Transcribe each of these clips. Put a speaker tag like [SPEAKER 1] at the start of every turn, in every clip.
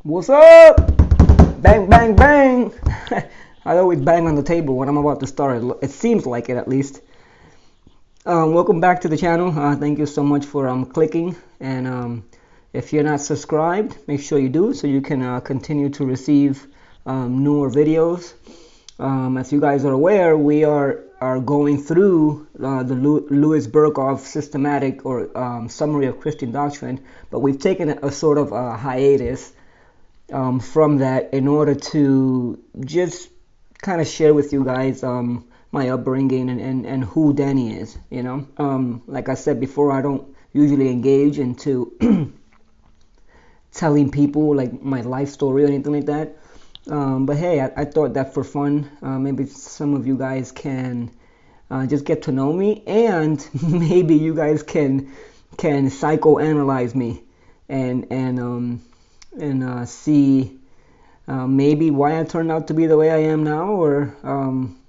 [SPEAKER 1] What's up? Bang, bang, bang. I always bang on the table when I'm about to start. It seems like it, at least. Welcome back to the channel. Thank you so much for clicking. And if you're not subscribed, make sure you do so you can continue to receive newer videos. As you guys are aware, we are going through the Louis Berkhof systematic or summary of Christian doctrine, but we've taken a sort of a hiatus from that in order to just kind of share with you guys my upbringing and who Danny is, you know. Like I said before, I don't usually engage into telling people like my life story or anything like that. But hey, I thought that for fun, maybe some of you guys can just get to know me, and maybe you guys can psychoanalyze me and see maybe why I turned out to be the way I am now, or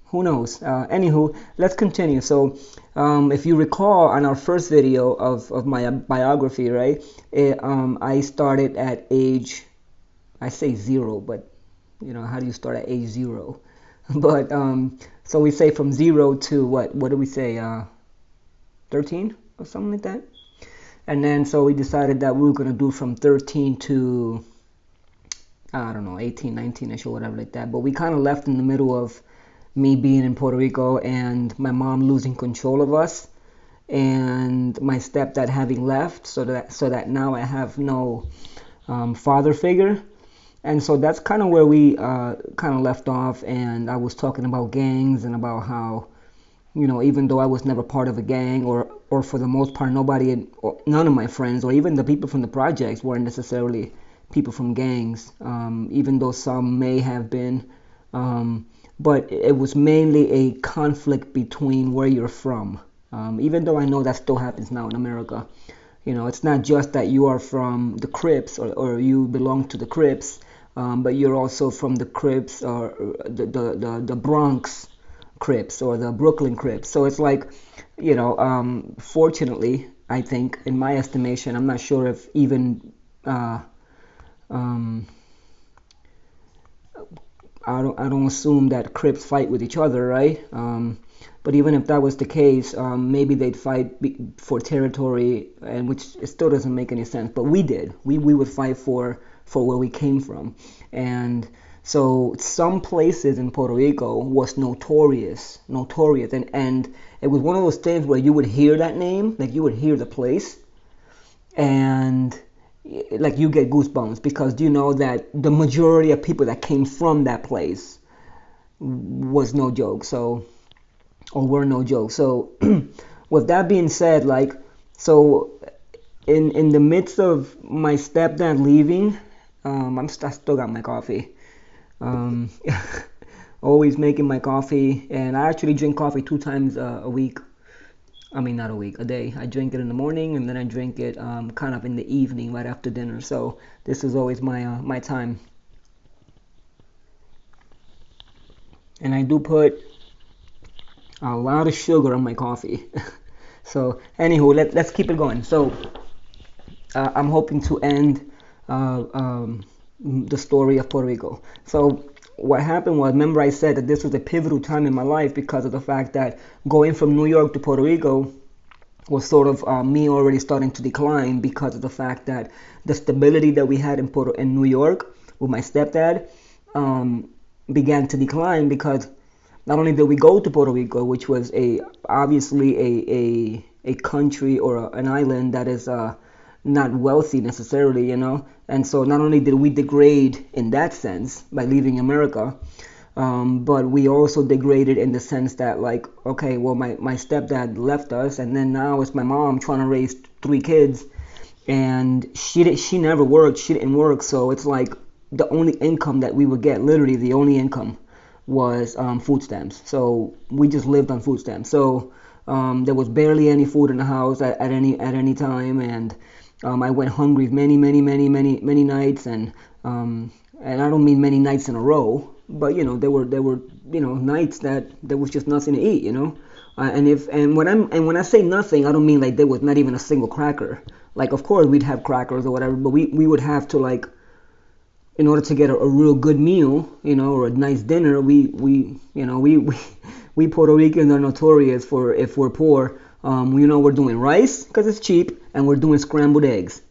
[SPEAKER 1] who knows. Anywho, let's continue. So if you recall on our first video of my biography, right, I started at age, I say 0, but you know, how do you start at age 0? But so we say from 0 to what do we say, 13 or something like that. And then so we decided that we were going to do from 13 to, I don't know, 18, 19ish or whatever like that. But we kind of left in the middle of me being in Puerto Rico and my mom losing control of us and my stepdad having left, so that now I have no father figure. And so that's kind of where we kind of left off, and I was talking about gangs and about how, you know, even though I was never part of a gang, or for the most part none of my friends or even the people from the projects weren't necessarily people from gangs, even though some may have been, but it was mainly a conflict between where you're from, even though I know that still happens now in America. You know, it's not just that you are from the Crips or you belong to the Crips, but you're also from the Crips or the Bronx Crips or the Brooklyn Crips. So it's like, you know, fortunately, I think, in my estimation, I'm not sure if even I don't assume that Crips fight with each other, right? But even if that was the case, maybe they'd fight for territory, and which it still doesn't make any sense. But we did. We would fight for where we came from. And so some places in Puerto Rico was notorious, and it was one of those things where you would hear that name, like you would hear the place, and like you get goosebumps, because you know that the majority of people that came from that place was no joke, or were no joke. So with that being said, like, so in the midst of my stepdad leaving, I still got my coffee. Always making my coffee, and I actually drink coffee 2 times a week. I mean, not a week, a day. I drink it in the morning, and then I drink it kind of in the evening, right after dinner. So this is always my time. And I do put a lot of sugar on my coffee. So anywho, let's keep it going. So I'm hoping to end the story of Puerto Rico. So what happened was, remember I said that this was a pivotal time in my life because of the fact that going from New York to Puerto Rico was sort of me already starting to decline, because of the fact that the stability that we had in New York with my stepdad began to decline, because not only did we go to Puerto Rico, which was obviously a country or an island that is not wealthy necessarily, you know. And so not only did we degrade in that sense by leaving America, but we also degraded in the sense that, like, okay, well, my stepdad left us, and then now it's my mom trying to raise three kids, and she never worked, she didn't work, so it's like the only income that we would get, literally the only income, was food stamps. So we just lived on food stamps. So there was barely any food in the house at any time, and I went hungry many nights, and I don't mean many nights in a row, but there were nights that there was just nothing to eat, and when I say nothing, I don't mean like there was not even a single cracker. Like, of course we'd have crackers or whatever, but we would have to, like, in order to get a real good meal, or a nice dinner, we Puerto Ricans are notorious for, if we're poor, we're doing rice because it's cheap, and we're doing scrambled eggs,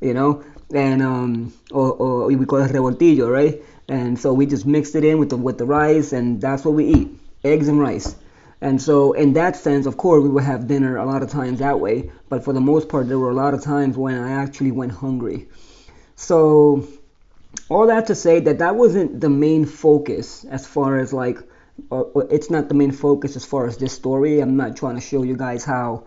[SPEAKER 1] and or we call it revoltillo, right? And so we just mixed it in with the rice, and that's what we eat, eggs and rice. And so in that sense, of course, we would have dinner a lot of times that way, but for the most part, there were a lot of times when I actually went hungry. So all that to say that that wasn't the main focus as far as, like, it's not the main focus as far as this story. I'm not trying to show you guys how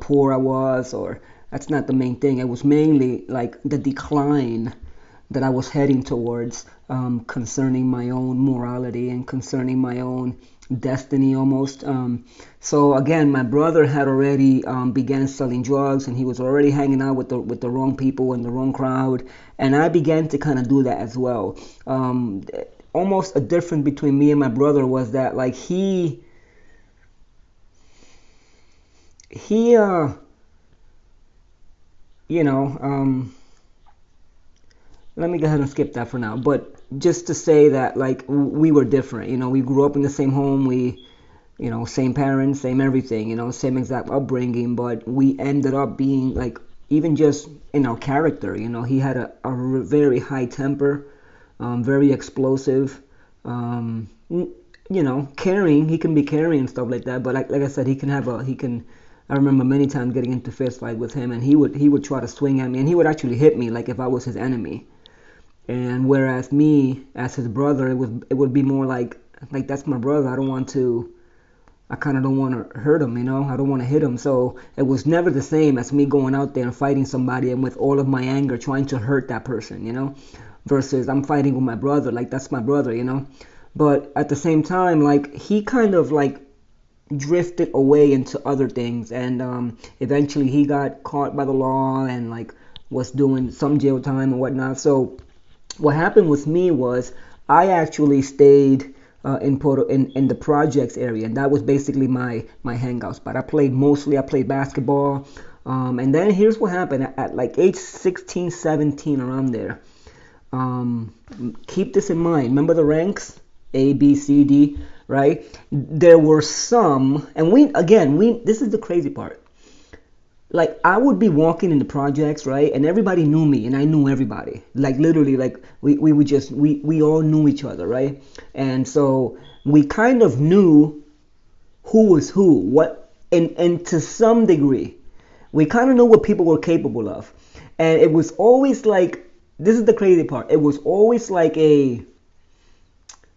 [SPEAKER 1] poor I was, or that's not the main thing. It was mainly like the decline that I was heading towards, concerning my own morality and concerning my own destiny almost. So again, my brother had already began selling drugs, and he was already hanging out with the wrong people and the wrong crowd, and I began to kind of do that as well. Almost a difference between me and my brother was that, like, he you know let me go ahead and skip that for now, but just to say that, like, we were different. We grew up in the same home, we same parents, same everything, same exact upbringing, but we ended up being, like, even just in our character, he had a very high temper, very explosive, caring. He can be caring and stuff like that, but like I said, I remember many times getting into fist fight with him, and he would try to swing at me, and he would actually hit me like if I was his enemy. And whereas me, as his brother, it would be more like that's my brother. I kind of don't want to hurt him, I don't want to hit him. So it was never the same as me going out there and fighting somebody and with all of my anger trying to hurt that person, versus I'm fighting with my brother, like that's my brother, But at the same time, like, he kind of, like, drifted away into other things, and eventually he got caught by the law and, like, was doing some jail time and whatnot. So what happened with me was I actually stayed in the projects area, and that was basically my hangout spot. I played basketball, and then here's what happened at like age 16, 17, around there. Keep this in mind. Remember the ranks? A, B, C, D, right? There were some, and this is the crazy part. Like, I would be walking in the projects, right? And everybody knew me, and I knew everybody. Like, literally, like, we all knew each other, right? And so we kind of knew who was who, and to some degree, we kind of knew what people were capable of. And it was always like, this is the crazy part. It was always like a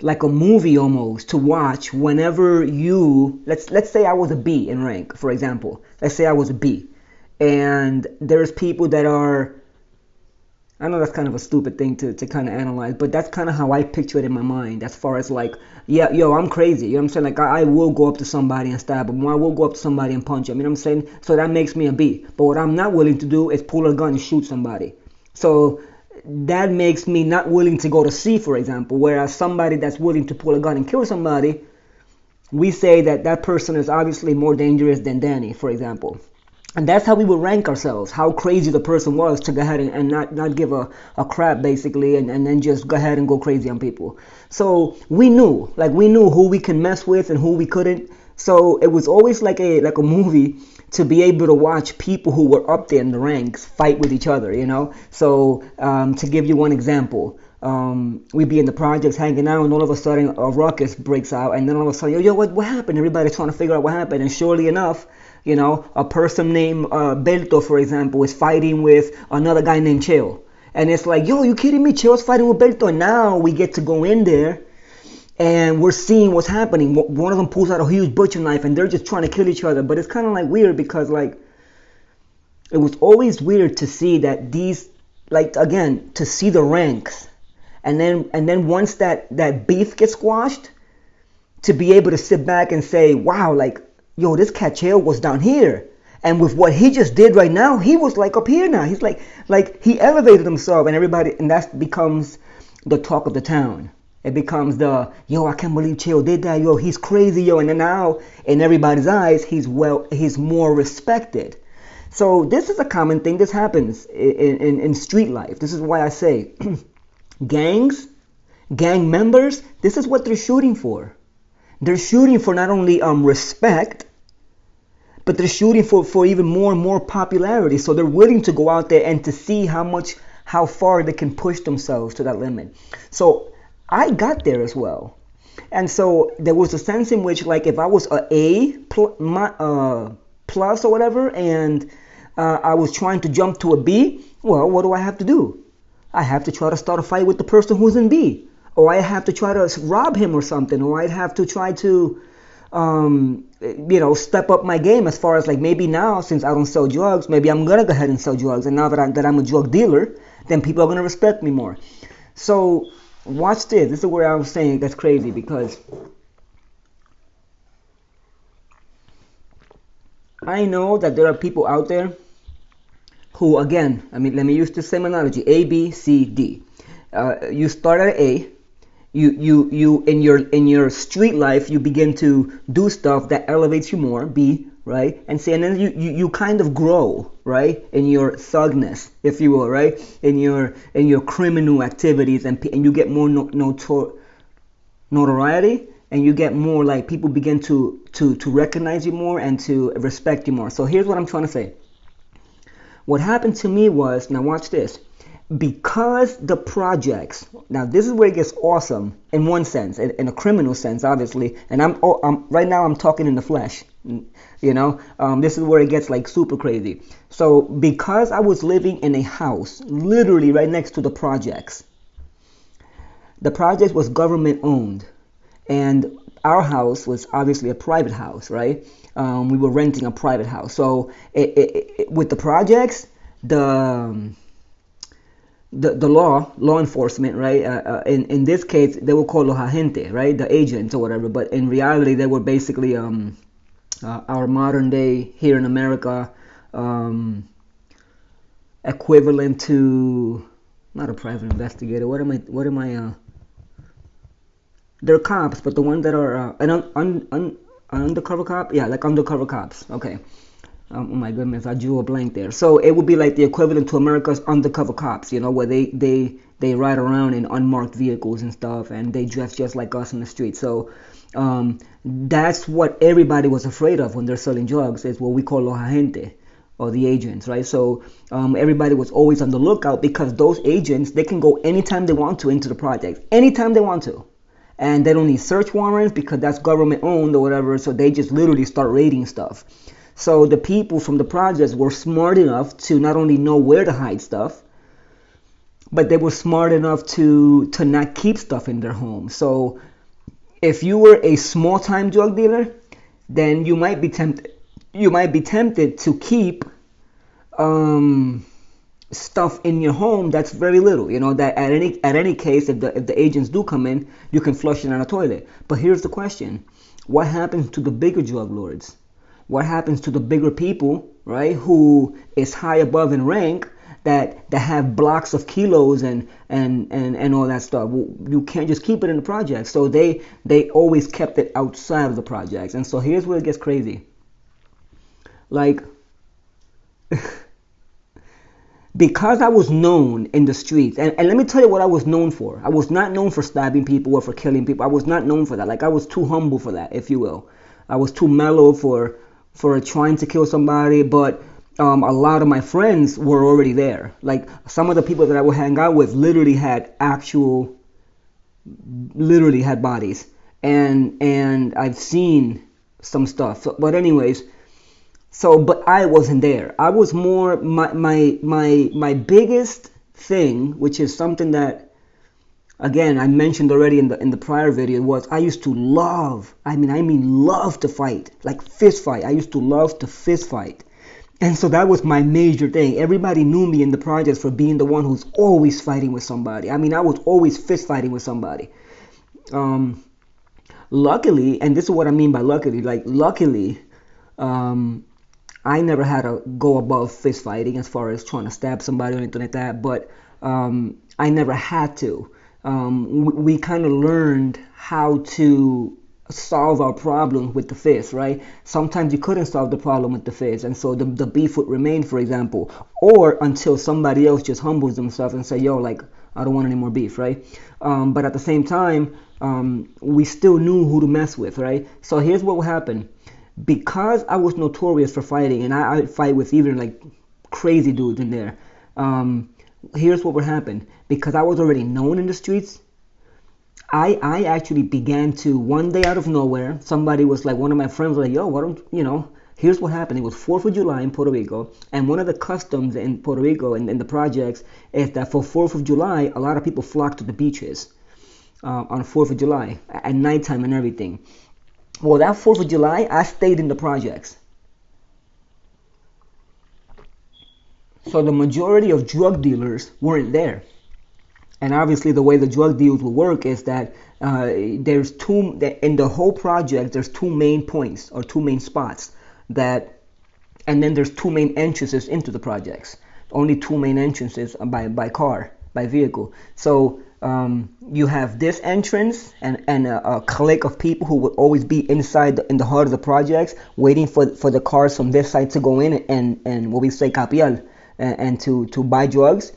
[SPEAKER 1] movie almost to watch whenever let's say I was a B in rank, for example. Let's say I was a B. And there's people that are, I know that's kind of a stupid thing to kind of analyze, but that's kind of how I picture it in my mind, as far as, like, yeah, yo, I'm crazy, what I'm saying? Like, I will go up to somebody and stab them, or I will go up to somebody and punch them, what I'm saying? So that makes me a B. But what I'm not willing to do is pull a gun and shoot somebody. So that makes me not willing to go to C, for example, whereas somebody that's willing to pull a gun and kill somebody, we say that person is obviously more dangerous than Danny, for example. And that's how we would rank ourselves, how crazy the person was, to go ahead and not give a crap, basically, and then just go ahead and go crazy on people. So we knew who we can mess with and who we couldn't. So it was always like a movie to be able to watch people who were up there in the ranks fight with each other, So to give you one example, we'd be in the projects hanging out, and all of a sudden a ruckus breaks out, and then all of a sudden, yo, what happened? Everybody's trying to figure out what happened, and surely enough, You know, a person named Belto, for example, is fighting with another guy named Cheo. And it's like, yo, you kidding me? Cheo's fighting with Belto. And now we get to go in there and we're seeing what's happening. One of them pulls out a huge butcher knife and they're just trying to kill each other. But it's kind of like weird because like it was always weird to see that these, like, again, to see the ranks, and then once that beef gets squashed, to be able to sit back and say, wow, like, yo, this Cacheo was down here, and with what he just did right now, he was like up here now. He's like he elevated himself, and everybody, and that becomes the talk of the town. It becomes the, yo, I can't believe Cheo did that, yo, he's crazy, yo, and then now in everybody's eyes, he's more respected. So this is a common thing. This happens in street life. This is why I say gangs, gang members, this is what they're shooting for. They're shooting for not only respect, but they're shooting for even more and more popularity. So they're willing to go out there and to see how far they can push themselves to that limit. So I got there as well. And so there was a sense in which, like, if I was plus or whatever, and I was trying to jump to a B, well, what do I have to do? I have to try to start a fight with the person who's in B, or I have to try to rob him or something, or I'd have to try to, step up my game as far as, like, maybe now, since I don't sell drugs, maybe I'm gonna go ahead and sell drugs, and now that I'm a drug dealer, then people are gonna respect me more. So watch this. This is where I was saying that's crazy, because I know that there are people out there who, again, I mean, let me use the same analogy: A, B, C, D. You start at A. You in your street life, you begin to do stuff that elevates you more. B, right? And C, and then you kind of grow, right, in your thugness, if you will, right, in your criminal activities, and you get more notoriety, and you get more, like, people begin to recognize you more and to respect you more. So here's what I'm trying to say. What happened to me was, now watch this, because the projects, now this is where it gets awesome in one sense, in a criminal sense, obviously, and I'm right now I'm talking in the flesh, this is where it gets, like, super crazy. So because I was living in a house literally right next to the projects was government owned, and our house was obviously a private house, right? We were renting a private house. So with the projects, the law enforcement, right? In this case, they were called los agentes, right? The agents or whatever. But in reality, they were basically our modern day here in America equivalent to, not a private investigator. What am I? They're cops, but the ones that are an undercover cop, yeah, like undercover cops. Okay. Oh my goodness, I drew a blank there. So it would be like the equivalent to America's undercover cops, where they ride around in unmarked vehicles and stuff, and they dress just like us in the street. So that's what everybody was afraid of when they're selling drugs, is what we call los agentes, or the agents, right? So everybody was always on the lookout, because those agents, they can go anytime they want to into the project, anytime they want to. And they don't need search warrants because that's government owned or whatever, so they just literally start raiding stuff. So the people from the projects were smart enough to not only know where to hide stuff, but they were smart enough to not keep stuff in their home. So if you were a small-time drug dealer, then you might be tempted to keep stuff in your home that's very little, that at any case, if the agents do come in, you can flush it down a toilet. But here's the question: what happens to the bigger drug lords? What happens to the bigger people, right, who is high above in rank, that have blocks of kilos and all that stuff? Well, you can't just keep it in the projects. So they always kept it outside of the projects. And so here's where it gets crazy. Like, because I was known in the streets, and let me tell you what I was known for. I was not known for stabbing people or for killing people. I was not known for that. Like, I was too humble for that, if you will. I was too mellow for trying to kill somebody, but a lot of my friends were already there. Like, some of the people that I would hang out with literally had bodies, and I've seen some stuff. But anyways, So, but I wasn't there. I was more my biggest thing, which is something that again I mentioned already in the prior video, was I used to love. I mean love to fight, like fist fight. I used to love to fist fight. And so that was my major thing. Everybody knew me in the projects for being the one who's always fighting with somebody. I mean, I was always fist fighting with somebody. Um, Luckily, and this is what I mean by luckily, like luckily, um, I never had to go above fist fighting as far as trying to stab somebody or anything like that, but I never had to. We kind of learned how to solve our problems with the fist, right? Sometimes you couldn't solve the problem with the fist, and so the beef would remain, for example, or until somebody else just humbles themselves and say, yo, like, I don't want any more beef, right? But at the same time, we still knew who to mess with, right? So here's what would happen. Because I was notorious for fighting, and I'd fight with even like crazy dudes in there. Here's what would happen. Because I was already known in the streets, I actually began to, one day out of nowhere, somebody was like, one of my friends was like, yo, why don't, here's what happened. It was 4th of July in Puerto Rico, and one of the customs in Puerto Rico and in the projects is that for 4th of July, a lot of people flock to the beaches on 4th of July at nighttime and everything. Well, that 4th of July, I stayed in the projects. So the majority of drug dealers weren't there. And obviously the way the drug deals will work is that in the whole project, there's two main points or two main spots and then there's two main entrances into the projects. Only two main entrances by car, by vehicle. So you have this entrance and a clique of people who would always be inside in the heart of the projects, waiting for the cars from this side to go in and what we say capial and to buy drugs.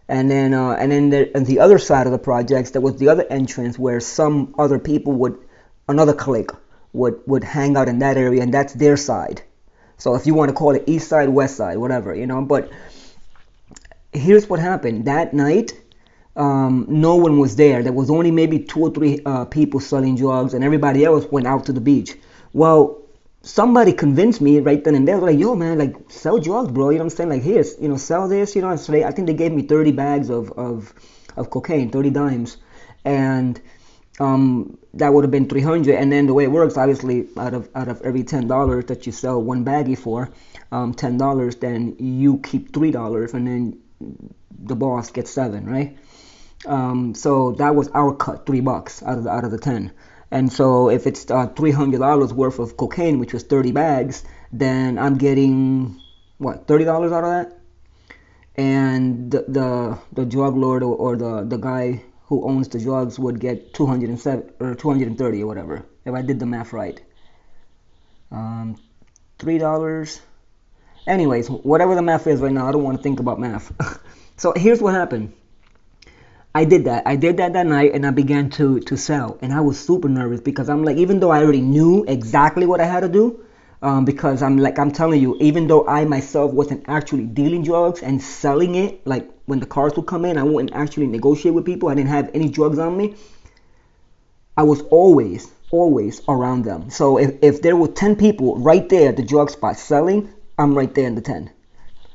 [SPEAKER 1] And then on the other side of the projects, there was the other entrance where some other people another clique would hang out in that area, and that's their side. So if you want to call it east side, west side, whatever, But here's what happened. That night, no one was there. There was only maybe 2 or 3 people selling drugs, and everybody else went out to the beach. Well, somebody convinced me right then and there, like, yo, man, like, sell drugs, bro. You know what I'm saying? Like, here, sell this, And so I think they gave me 30 bags of cocaine, 30 dimes. And that would have been 300. And then the way it works, obviously, out of every $10 that you sell one baggie for, $10, then you keep $3, and then the boss gets 7, right? So that was our cut, $3 out of the 10. And so if it's $300 worth of cocaine, which was 30 bags, then I'm getting what, $30 out of that? And the drug lord or the guy who owns the drugs would get 207 or 230 or whatever, if I did the math right. $3. Anyways, whatever the math is right now, I don't want to think about math. So here's what happened. I did that that night, and I began to sell, and I was super nervous because I'm like, even though I already knew exactly what I had to do, because I'm telling you, even though I myself wasn't actually dealing drugs and selling it, like when the cars would come in, I wouldn't actually negotiate with people. I didn't have any drugs on me. I was always around them. So if there were 10 people right there at the drug spot selling, I'm right there in the 10.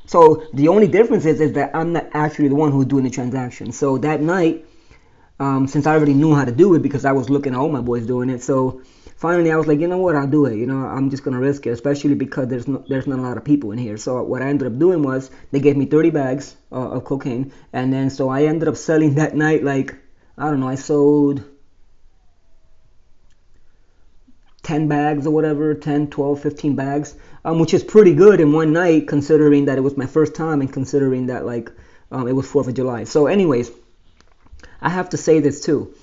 [SPEAKER 1] So the only difference is that I'm not actually the one who's doing the transaction. So that night, since I already knew how to do it because I was looking at all my boys doing it, so finally I was like, you know what, I'll do it. I'm just gonna risk it, especially because there's not a lot of people in here. So what I ended up doing was they gave me 30 bags of cocaine, and then so I ended up selling that night, like, I don't know, I sold 10 bags or whatever, 10, 12, 15 bags, which is pretty good in one night, considering that it was my first time and considering that, like, it was 4th of July. So anyways, I have to say this too.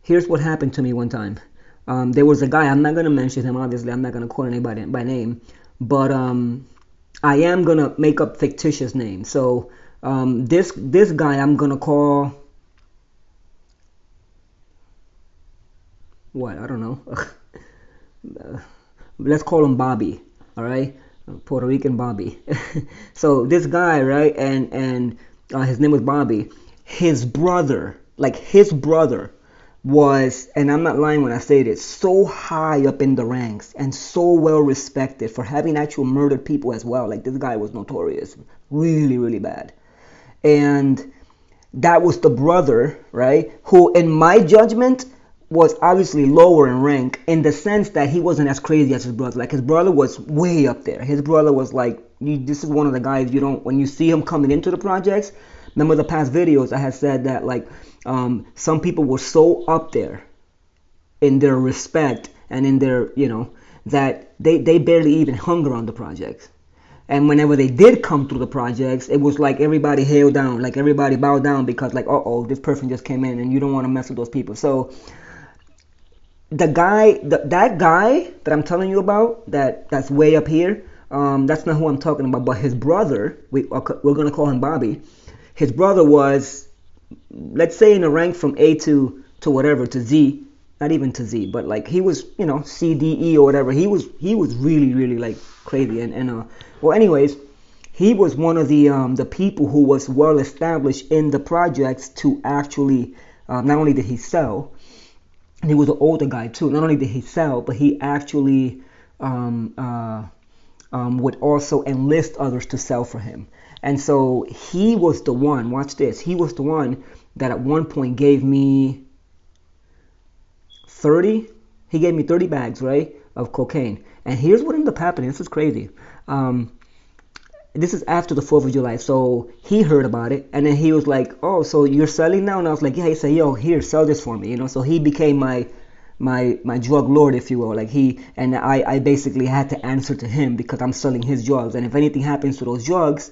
[SPEAKER 1] Here's what happened to me one time. There was a guy, I'm not going to mention him, obviously, I'm not going to call anybody by name, but I am going to make up fictitious names. So this guy I'm going to call... what, I don't know. Let's call him Bobby, all right? Puerto Rican Bobby. So this guy, right, and his name was Bobby. His brother was, and I'm not lying when I say this, so high up in the ranks and so well respected for having actual murdered people as well. Like this guy was notorious, really, really bad. And that was the brother, right? Who, in my judgment, was obviously lower in rank in the sense that he wasn't as crazy as his brother. Like his brother was way up there. His brother was like, this is one of the guys you don't, when you see him coming into the projects. Remember the past videos I had said that like some people were so up there in their respect and in their, that they barely even hung around the projects. And whenever they did come through the projects, it was like everybody hailed down, like everybody bowed down because like, uh-oh, this person just came in and you don't want to mess with those people. So that guy that I'm telling you about, that's way up here, that's not who I'm talking about. But his brother, we're going to call him Bobby. His brother was, let's say in a rank from A to whatever, to Z, not even to Z, but like he was, C, D, E or whatever. He was really, really like crazy. And well, anyways, he was one of the people who was well established in the projects to actually, not only did he sell, and he was an older guy too. Not only did he sell, but he actually would also enlist others to sell for him. And so he was the one, watch this, he was the one that at one point gave me 30 bags, right, of cocaine. And here's what ended up happening. This is crazy. This is after the 4th of July. So he heard about it, and then he was like, oh, so you're selling now? And I was like, yeah. He said, yo, here, sell this for me. So he became my drug lord, if you will. Like I basically had to answer to him because I'm selling his drugs. And if anything happens to those drugs,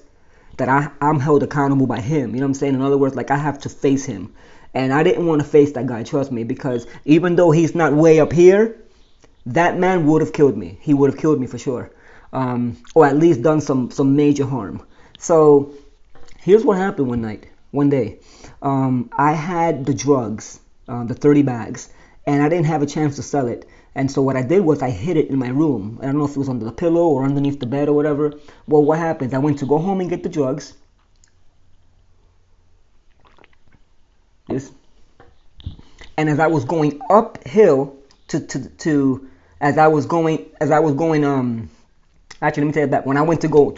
[SPEAKER 1] that I'm held accountable by him. You know what I'm saying? In other words, like I have to face him. And I didn't want to face that guy, trust me, because even though he's not way up here, that man would have killed me. He would have killed me for sure. Or at least done some major harm. So here's what happened one day. I had the drugs, the 30 bags, and I didn't have a chance to sell it. And so what I did was I hid it in my room. I don't know if it was under the pillow or underneath the bed or whatever. Well, what happened? I went to go home and get the drugs. And as I was going uphill as I was going actually, let me tell you that when I went to go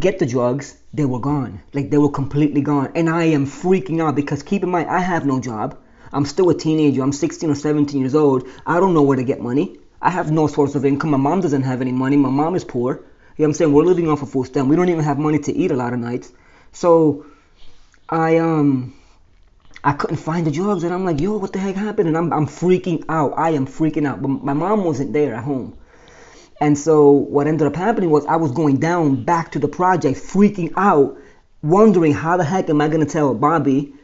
[SPEAKER 1] get the drugs, they were gone. Like they were completely gone. And I am freaking out because keep in mind, I have no job. I'm still a teenager. I'm 16 or 17 years old. I don't know where to get money. I have no source of income. My mom doesn't have any money. My mom is poor. You know what I'm saying? We're living off of food stamp. We don't even have money to eat a lot of nights. So I couldn't find the drugs, and I'm like, yo, what the heck happened? And I'm freaking out. I am freaking out. But my mom wasn't there at home. And so what ended up happening was I was going down back to the project, freaking out, wondering how the heck am I going to tell Bobby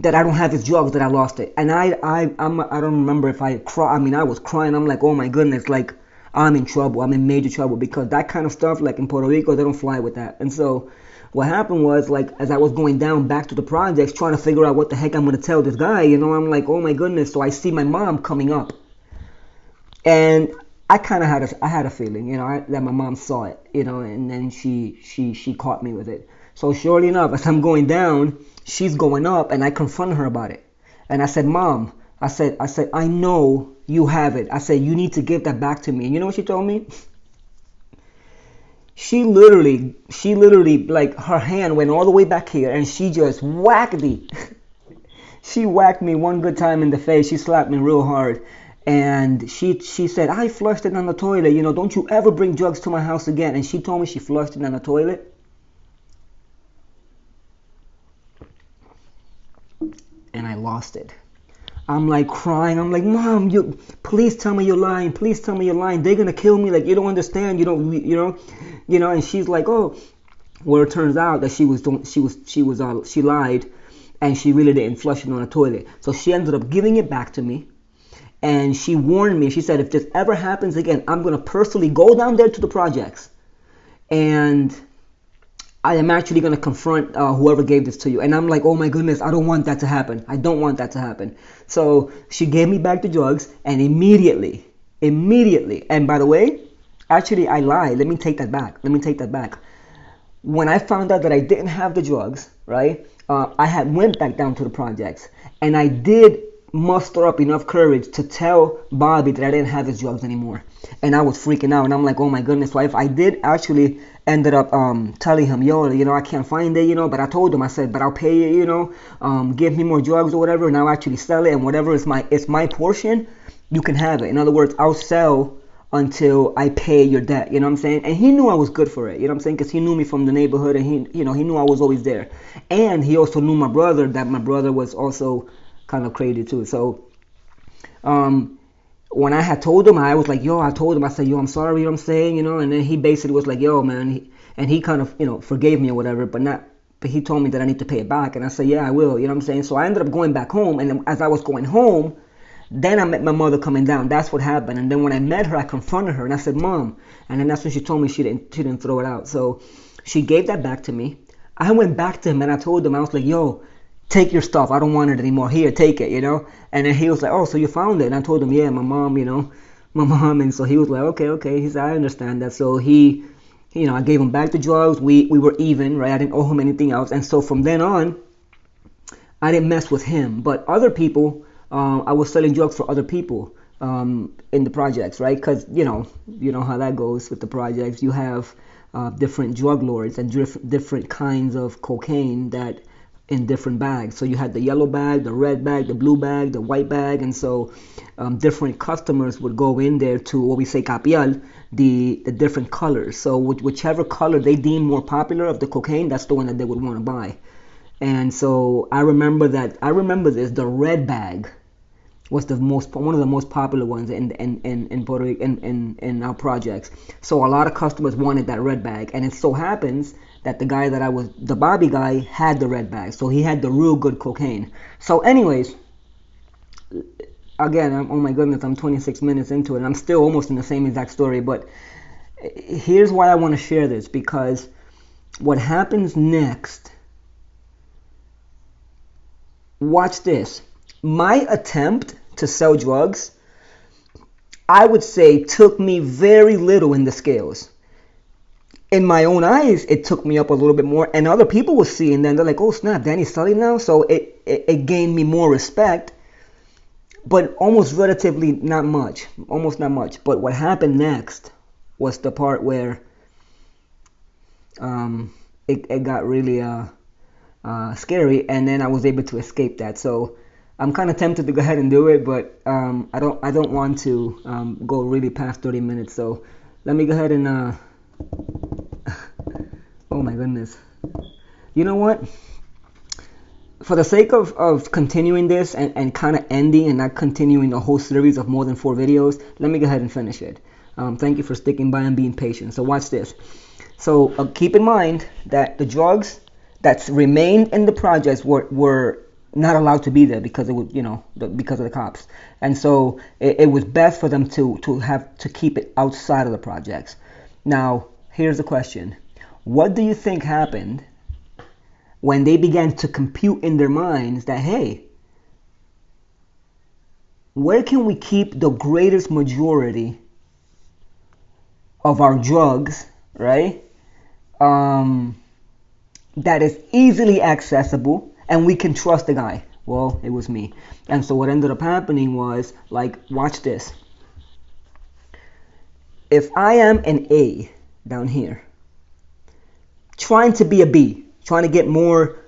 [SPEAKER 1] that I don't have his drugs, that I lost it. And I don't remember if I cried. I mean, I was crying. I'm like, oh my goodness, like I'm in trouble. I'm in major trouble because that kind of stuff, like in Puerto Rico, they don't fly with that. And so what happened was, like, as I was going down back to the projects, trying to figure out what the heck I'm going to tell this guy, I'm like, oh my goodness. So I see my mom coming up. And I kind of had a feeling, that my mom saw it, and then she caught me with it. So surely enough, as I'm going down, she's going up, and I confronted her about it. And I said, Mom, I said, I know you have it. I said, you need to give that back to me. And you know what she told me? She literally, like, her hand went all the way back here, and she just whacked me. She whacked me one good time in the face. She slapped me real hard. And she said, I flushed it down the toilet. Don't you ever bring drugs to my house again. And she told me she flushed it down the toilet. And I lost it. I'm like crying. I'm like, Mom, please tell me you're lying. Please tell me you're lying. They're gonna kill me. Like, you don't understand. And she's like, oh, well, it turns out that she lied, and she really didn't flush it on the toilet. So she ended up giving it back to me. And she warned me. She said, if this ever happens again, I'm going to personally go down there to the projects. And I am actually going to confront whoever gave this to you. And I'm like, oh my goodness, I don't want that to happen. I don't want that to happen. So she gave me back the drugs. And immediately. And by the way, actually, I lied. Let me take that back. When I found out that I didn't have the drugs, right, I had went back down to the projects. And I did muster up enough courage to tell Bobby that I didn't have his drugs anymore. And I was freaking out. And I'm like, oh my goodness. So I did actually ended up telling him, yo, I can't find it, but I told him, I said, but I'll pay you, give me more drugs or whatever, and I'll actually sell it, and whatever is my portion, you can have it. In other words, I'll sell until I pay your debt, you know what I'm saying? And he knew I was good for it, you know what I'm saying? Because he knew me from the neighborhood, and he knew I was always there. And he also knew my brother, that my brother was also kind of crazy too. So when I had told him, I was like, yo, I told him, I said, yo, I'm sorry, you know what I'm saying, and then he basically was like, yo, man, and he kind of, forgave me or whatever, but he told me that I need to pay it back, and I said, yeah, I will, you know what I'm saying? So I ended up going back home, and as I was going home, then I met my mother coming down. That's what happened. And then when I met her, I confronted her, and I said, Mom, and then that's when she told me she didn't throw it out. So she gave that back to me. I went back to him, and I told him, I was like, yo, take your stuff. I don't want it anymore. Here, take it, And then he was like, oh, so you found it? And I told him, yeah, my mom, my mom. And so he was like, okay. He said, I understand that. So he, I gave him back the drugs. We were even, right? I didn't owe him anything else. And so from then on, I didn't mess with him. But other people, I was selling drugs for other people in the projects, right? Because, you know how that goes with the projects. You have different drug lords and different kinds of cocaine that in different bags. So you had the yellow bag, the red bag, the blue bag, the white bag, and so different customers would go in there to what we say capial, the different colors. So whichever color they deem more popular of the cocaine, that's the one that they would want to buy. And so I remember this, the red bag was one of the most popular ones in Puerto Rico, in our projects. So a lot of customers wanted that red bag, and it so happens that the Bobby guy had the red bag, so he had the real good cocaine. So anyways, again, oh my goodness, I'm 26 minutes into it, and I'm still almost in the same exact story, but here's why I want to share this, because what happens next, watch this. My attempt to sell drugs, I would say, took me very little in the scales. In my own eyes, it took me up a little bit more, and other people were seeing that, they're like, oh snap, Danny's selling now, so it gained me more respect, but almost relatively not much. But what happened next was the part where it got really scary, and then I was able to escape that. So I'm kind of tempted to go ahead and do it, but I don't want to go really past 30 minutes. So let me go ahead and oh my goodness. You know what? For the sake of continuing this and kind of ending and not continuing the whole series of more than 4 videos, let me go ahead and finish it. Thank you for sticking by and being patient. So watch this. So keep in mind that the drugs that remained in the projects were not allowed to be there because it was, because of the cops. And so it was best for them to have to keep it outside of the projects. Now, here's the question. What do you think happened when they began to compute in their minds that, hey, where can we keep the greatest majority of our drugs, right? That is easily accessible and we can trust the guy. Well, it was me. And so what ended up happening was, like, watch this. If I am an A down here, trying to be a B, trying to get more,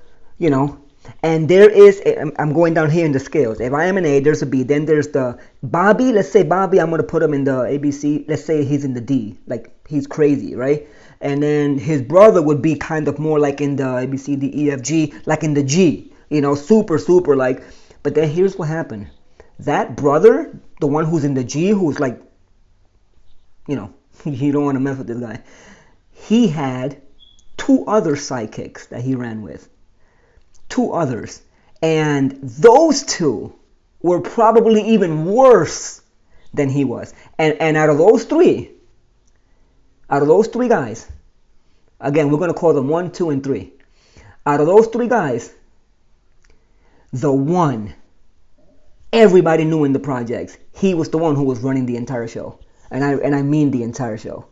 [SPEAKER 1] and there is, I'm going down here in the scales. If I am an A, there's a B. Then there's the Bobby. Let's say Bobby, I'm going to put him in the ABC. Let's say he's in the D. Like, he's crazy, right? And then his brother would be kind of more like in the ABC, D, E, F, G, like in the G. Super, like. But then here's what happened. That brother, the one who's in the G, who's like, you don't want to mess with this guy. He had 2 other sidekicks that he ran with. 2 others. And those 2 were probably even worse than he was. And out of those 3 guys, again, we're going to call them 1, 2, and 3. Out of those 3 guys, the one everybody knew in the projects, he was the one who was running the entire show. And I mean the entire show.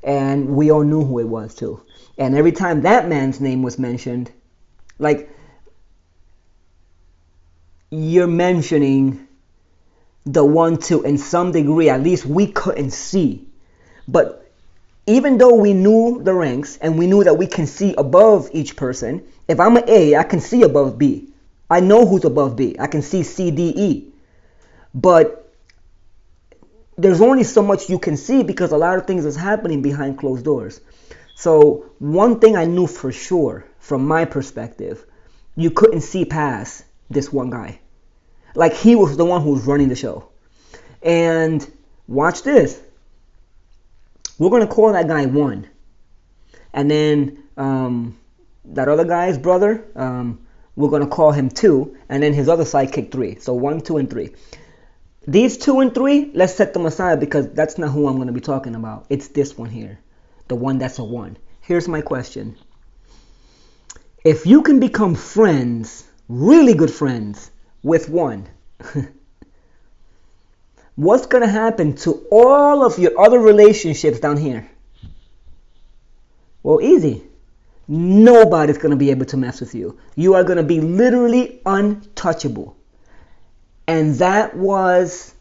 [SPEAKER 1] And we all knew who it was too. And every time that man's name was mentioned, like, you're mentioning the 1-2 in some degree. At least we couldn't see. But even though we knew the ranks and we knew that we can see above each person, if I'm an A, I can see above B. I know who's above B. I can see C, D, E. But there's only so much you can see because a lot of things is happening behind closed doors. So one thing I knew for sure from my perspective, you couldn't see past this one guy. Like he was the one who was running the show. And watch this. We're going to call that guy 1. And then that other guy's brother, we're going to call him 2. And then his other sidekick 3. So 1, 2, and 3. These 2 and 3, let's set them aside because that's not who I'm going to be talking about. It's this one here. The one that's a 1. Here's my question. If you can become friends, really good friends, with 1, what's going to happen to all of your other relationships down here? Well, easy. Nobody's going to be able to mess with you. You are going to be literally untouchable. And that was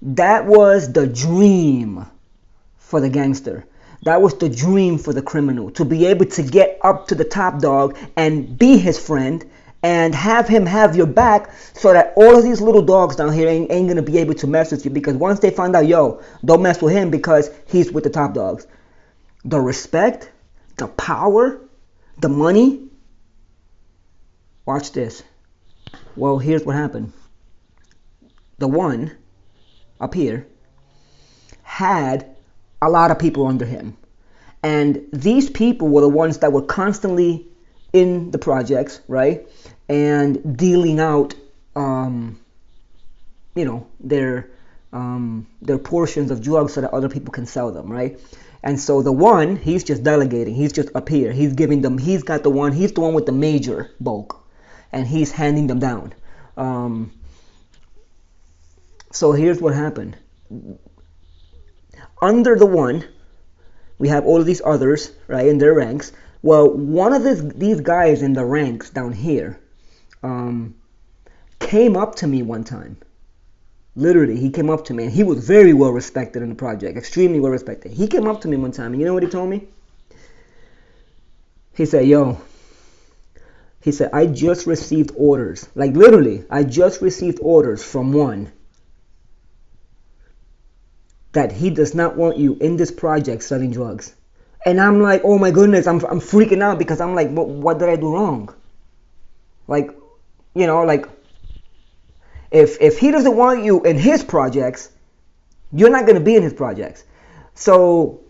[SPEAKER 1] the dream for the gangster. That was the dream for the criminal, to be able to get up to the top dog and be his friend and have him have your back so that all of these little dogs down here ain't going to be able to mess with you, because once they find out, yo, don't mess with him because he's with the top dogs. The respect, the power, the money. Watch this. Well, here's what happened. The 1 up here had a lot of people under him. And these people were the ones that were constantly in the projects, right? And dealing out, their portions of drugs so that other people can sell them, right? And so the 1, he's just delegating. He's just up here. He's giving them, he's the one with the major bulk. And he's handing them down. So here's what happened. Under the 1, we have all of these others, right, in their ranks. Well, one of these guys in the ranks down here came up to me one time. Literally, he came up to me, and he was very well respected in the project, extremely well respected. He came up to me one time, and you know what he told me? He said, I just received orders. Like literally, I just received orders from 1 that he does not want you in this project selling drugs. And I'm like, oh my goodness, I'm freaking out because I'm like, what did I do wrong? Like, if he doesn't want you in his projects, you're not going to be in his projects. So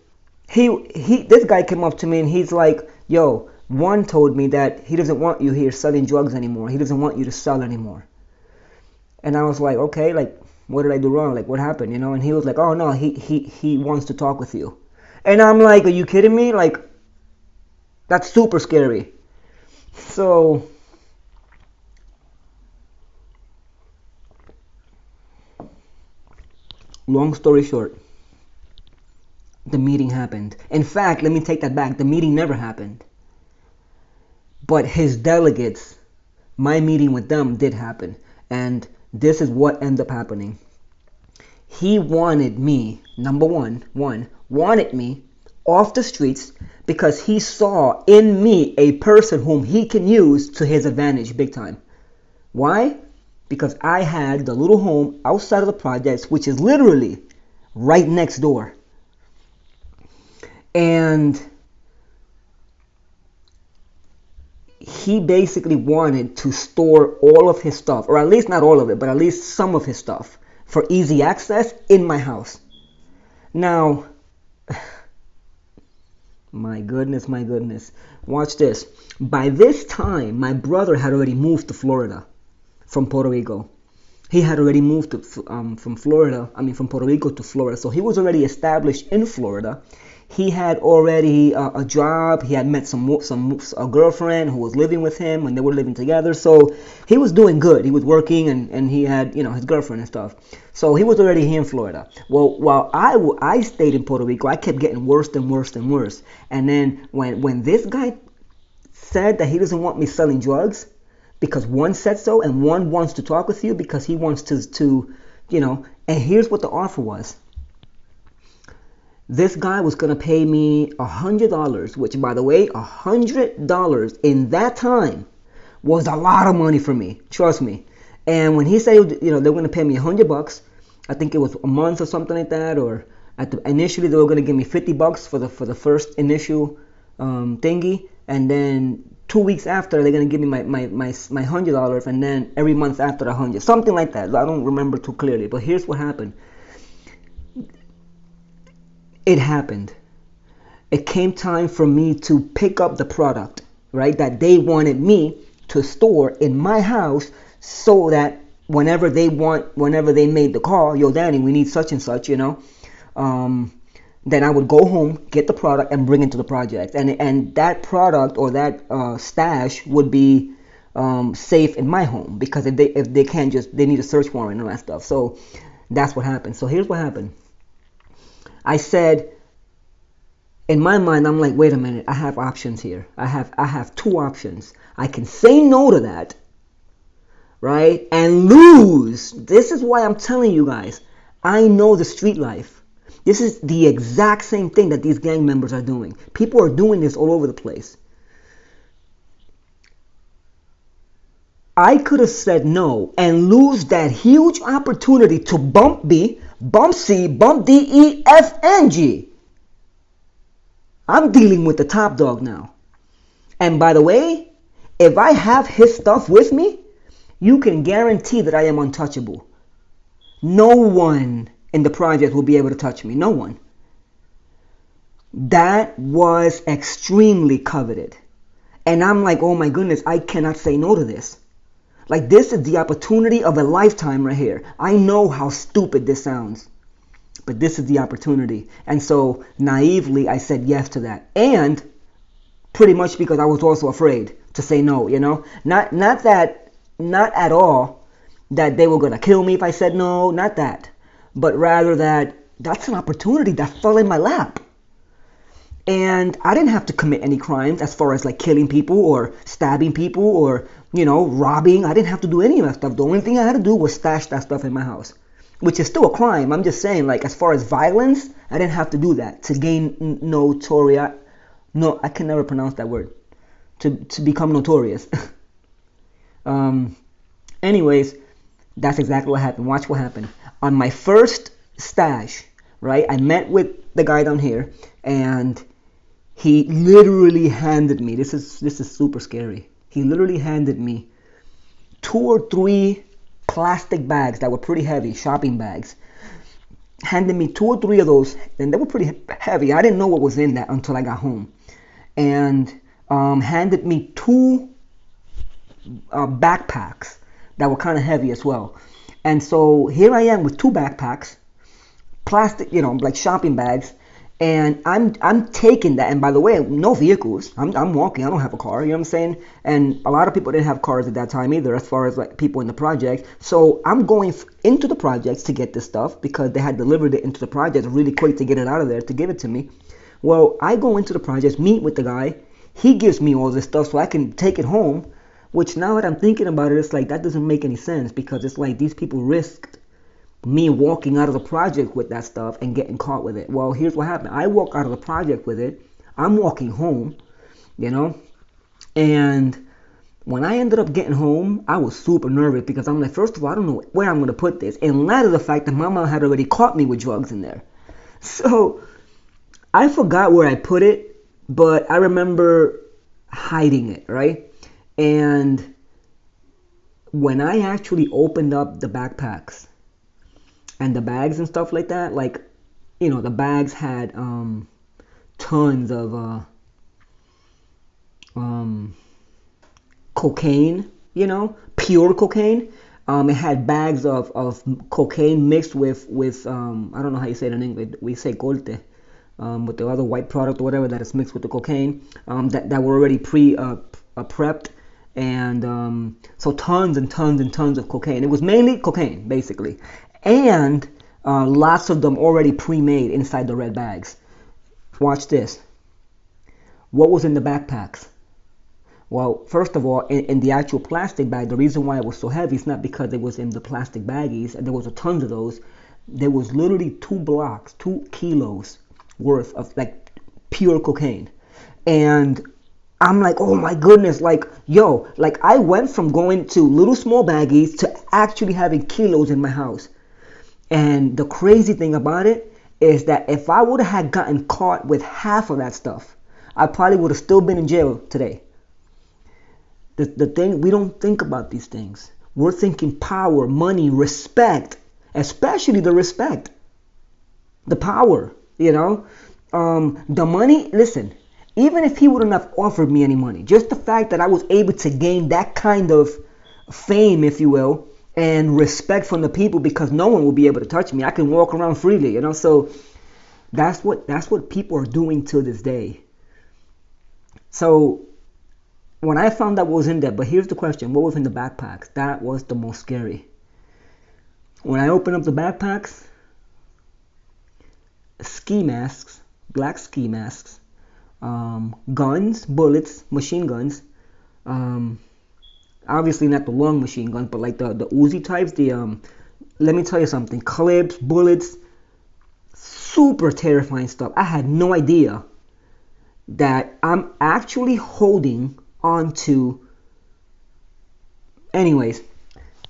[SPEAKER 1] this guy came up to me and he's like, yo, 1 told me that he doesn't want you here selling drugs anymore. He doesn't want you to sell anymore. And I was like, okay, like, what did I do wrong? Like, what happened? And he was like, oh no, he wants to talk with you. And I'm like, are you kidding me? Like, that's super scary. So long story short, the meeting happened. In fact, let me take that back. The meeting never happened. But his delegates, my meeting with them did happen. And this is what ended up happening. He wanted me, number one, wanted me off the streets because he saw in me a person whom he can use to his advantage big time. Why? Because I had the little home outside of the projects, which is literally right next door. And he basically wanted to store all of his stuff, or at least not all of it, but at least some of his stuff for easy access in my house. Now, my goodness, watch this. By this time, my brother had already moved to Florida from Puerto Rico. He had already moved from Puerto Rico to Florida. So he was already established in Florida. He had already a job. He had met a girlfriend who was living with him, and they were living together. So he was doing good. He was working, and he had his girlfriend and stuff. So he was already here in Florida. Well, while I stayed in Puerto Rico, I kept getting worse and worse and worse. And then when this guy said that he doesn't want me selling drugs, because one said so, and one wants to talk with you because he wants to and here's what the offer was. This guy was going to pay me $100, which, by the way, $100 in that time was a lot of money for me. Trust me. And when he said, they were going to pay me $100, I think it was a month or something like that, or initially they were going to give me $50 for the first initial thingy, and then 2 weeks after they're going to give me my $100, and then every month after $100, something like that. I don't remember too clearly, but here's what happened. It happened. It came time for me to pick up the product, right, that they wanted me to store in my house, so that whenever they made the call, yo, Danny, we need such and such, then I would go home, get the product, and bring it to the project. And that product or that stash would be safe in my home, because if they can't they need a search warrant and all that stuff. So that's what happened. So here's what happened. I said, in my mind, I'm like, wait a minute, I have options here. I have two options. I can say no to that, right, and lose. This is why I'm telling you guys, I know the street life. This is the exact same thing that these gang members are doing. People are doing this all over the place. I could have said no and lose that huge opportunity to bump B, bump C, bump D, E, F, and G. I'm dealing with the top dog now. And by the way, if I have his stuff with me, you can guarantee that I am untouchable. No one in the project will be able to touch me. No one. That was extremely coveted. And I'm like, oh my goodness, I cannot say no to this. Like, this is the opportunity of a lifetime right here. I know how stupid this sounds, but this is the opportunity. And so naively, I said yes to that. And pretty much because I was also afraid to say no, Not at all that they were going to kill me if I said no, not that. But rather that's an opportunity that fell in my lap. And I didn't have to commit any crimes as far as like killing people or stabbing people or, robbing. I didn't have to do any of that stuff. The only thing I had to do was stash that stuff in my house, which is still a crime. I'm just saying, like, as far as violence, I didn't have to do that to gain notoriety. No, I can never pronounce that word. To become notorious. Anyways, that's exactly what happened. Watch what happened. On my first stash, right, I met with the guy down here, and he literally handed me, this is super scary. He literally handed me 2 or 3 plastic bags that were pretty heavy, shopping bags. Handed me 2 or 3 of those, and they were pretty heavy. I didn't know what was in that until I got home. And handed me 2 backpacks that were kind of heavy as well. And so here I am with 2 backpacks, plastic, like shopping bags, and I'm taking that. And by the way, no vehicles. I'm walking. I don't have a car. You know what I'm saying? And a lot of people didn't have cars at that time either, as far as like people in the project. So I'm going into the projects to get this stuff because they had delivered it into the project really quick to get it out of there to give it to me. Well, I go into the projects, meet with the guy. He gives me all this stuff so I can take it home. Which, now that I'm thinking about it, it's like that doesn't make any sense, because it's like these people risked me walking out of the project with that stuff and getting caught with it. Well, here's what happened. I walk out of the project with it. I'm walking home, and when I ended up getting home, I was super nervous because I'm like, first of all, I don't know where I'm going to put this, in light of the fact that my mom had already caught me with drugs in there. So I forgot where I put it, but I remember hiding it, right? And when I actually opened up the backpacks and the bags and stuff like that, like, the bags had tons of cocaine, pure cocaine. It had bags of cocaine mixed with I don't know how you say it in English. We say colte, with the other white product or whatever that is mixed with the cocaine, that were already prepped. And so tons and tons and tons of cocaine. It was mainly cocaine, basically. And lots of them already pre-made inside the red bags. Watch this. What was in the backpacks? Well, first of all, in the actual plastic bag, the reason why it was so heavy is not because it was in the plastic baggies, and there was a tons of those. There was literally 2 blocks, 2 kilos worth of like pure cocaine. And I'm like, oh my goodness, like, yo, like I went from going to little small baggies to actually having kilos in my house. And the crazy thing about it is that if I would have had gotten caught with half of that stuff, I probably would have still been in jail today. The thing, we don't think about these things. We're thinking power, money, respect, especially the respect, the power, you know. The money, listen, even if he wouldn't have offered me any money, just the fact that I was able to gain that kind of fame, if you will, and respect from the people, because no one will be able to touch me. I can walk around freely, you know. So that's what people are doing to this day. So when I found out what was in there, but here's the question, what was in the backpacks? That was the most scary. When I opened up the backpacks, ski masks, black ski masks, guns, bullets, machine guns, obviously not the long machine guns, but like the Uzi types, let me tell you something, clips, bullets, super terrifying stuff. I had no idea that I'm actually holding on to. Anyways,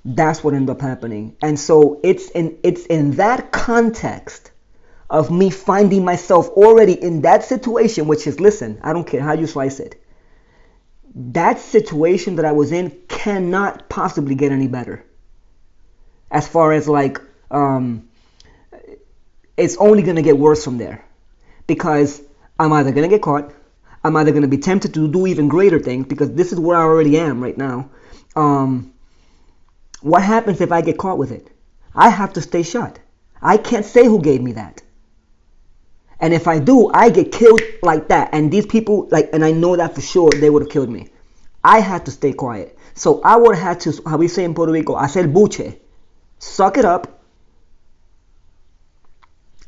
[SPEAKER 1] that's what ended up happening. And so it's in that context of me finding myself already in that situation, which is, listen, I don't care how you slice it, that situation that I was in cannot possibly get any better. As far as like, it's only going to get worse from there. Because I'm either going to get caught, I'm either going to be tempted to do even greater things, because this is where I already am right now. What happens if I get caught with it? I have to stay shut. I can't say who gave me that. And if I do, I get killed like that. And these people, like, and I know that for sure, they would have killed me. I had to stay quiet. So I would have had to, how we say in Puerto Rico, hacer buche. Suck it up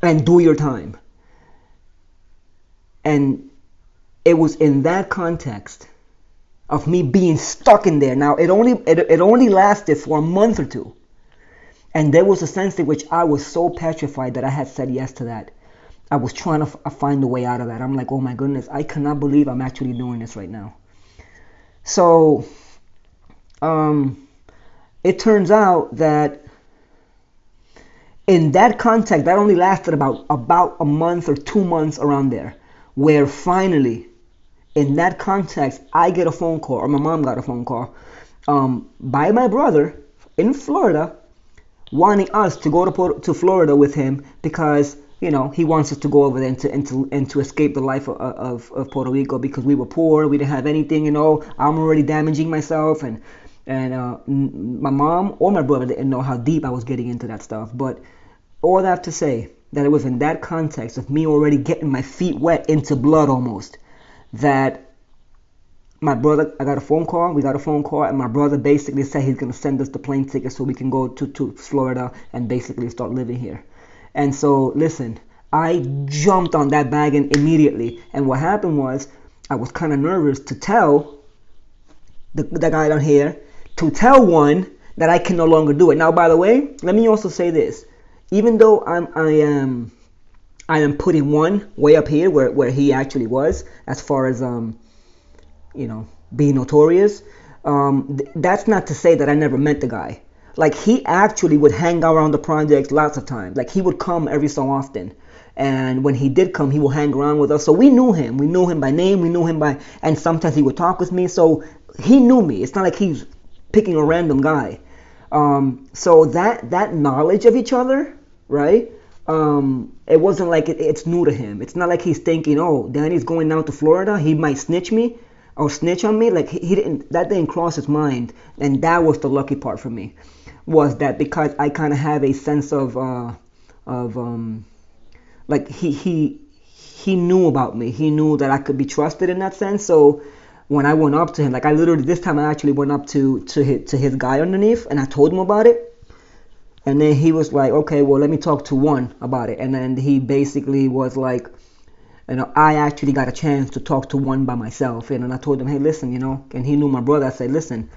[SPEAKER 1] and do your time. And it was in that context of me being stuck in there. Now, it only lasted for a month or two. And there was a sense in which I was so petrified that I had said yes to that. I was trying to find a way out of that. I'm like, oh my goodness, I cannot believe I'm actually doing this right now. So, it turns out that in that context, that only lasted about a month or 2 months around there, where finally, in that context, I get a phone call, or my mom got a phone call, by my brother in Florida, wanting us to go to Florida with him because, you know, he wants us to go over there and to escape the life of Puerto Rico, because we were poor, we didn't have anything, you know. I'm already damaging myself, and my mom or my brother didn't know how deep I was getting into that stuff. But all that to say that it was in that context of me already getting my feet wet into blood almost, that my brother, we got a phone call, and my brother basically said he's going to send us the plane ticket so we can go to Florida and basically start living here. And so, listen, I jumped on that wagon immediately. And what happened was, I was kind of nervous to tell the guy down here, to tell one that I can no longer do it. Now, by the way, let me also say this. Even though I am putting one way up here where he actually was, as far as, you know, being notorious, that's not to say that I never met the guy. Like, he actually would hang around the projects lots of times. Like, he would come every so often. And when he did come, he would hang around with us. So we knew him. We knew him by name. We knew him by... And sometimes he would talk with me. So he knew me. It's not like he's picking a random guy. So that knowledge of each other, right? It wasn't like it's new to him. It's not like he's thinking, oh, Danny's going down to Florida, he might snitch me or snitch on me. Like, he didn't... That didn't cross his mind. And that was the lucky part for me. Was that because I kind of have a sense of like he knew about me. He knew that I could be trusted in that sense. So when I went up to him, like, I literally, this time I actually went up to his guy underneath, and I told him about it. And then he was like, okay, well, let me talk to one about it. And then he basically was like, I actually got a chance to talk to one by myself, and I told him, hey, listen, and he knew my brother. I said, listen,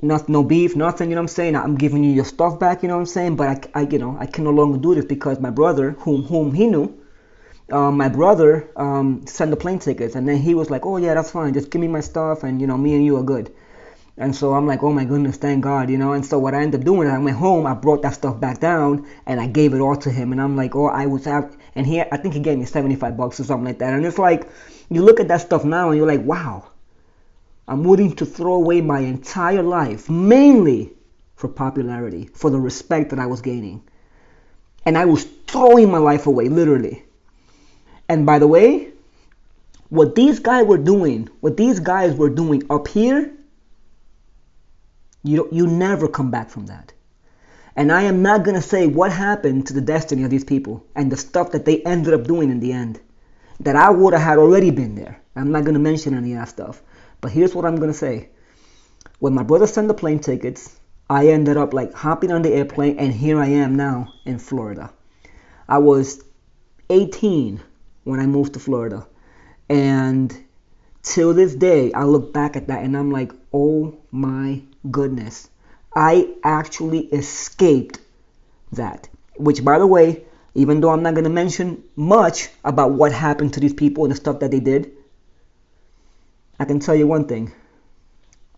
[SPEAKER 1] no beef, nothing, what I'm saying? I'm giving you your stuff back, what I'm saying? But I can no longer do this because my brother, whom he knew, my brother sent the plane tickets, and then he was like, oh yeah, that's fine, just give me my stuff, and me and you are good. And so I'm like, oh my goodness, thank God, and so what I ended up doing is I went home, I brought that stuff back down, and I gave it all to him, and I'm like, oh, I was out, and I think he gave me $75 or something like that. And it's like, you look at that stuff now and you're like, wow, I'm willing to throw away my entire life, mainly for popularity, for the respect that I was gaining. And I was throwing my life away, literally. And by the way, what these guys were doing up here, you never come back from that. And I am not going to say what happened to the destiny of these people and the stuff that they ended up doing in the end, that I would have had already been there. I'm not going to mention any of that stuff. But here's what I'm going to say. When my brother sent the plane tickets, I ended up like hopping on the airplane, and here I am now in Florida. I was 18 when I moved to Florida. And till this day, I look back at that and I'm like, oh my goodness. I actually escaped that. Which, by the way, even though I'm not going to mention much about what happened to these people and the stuff that they did, I can tell you one thing.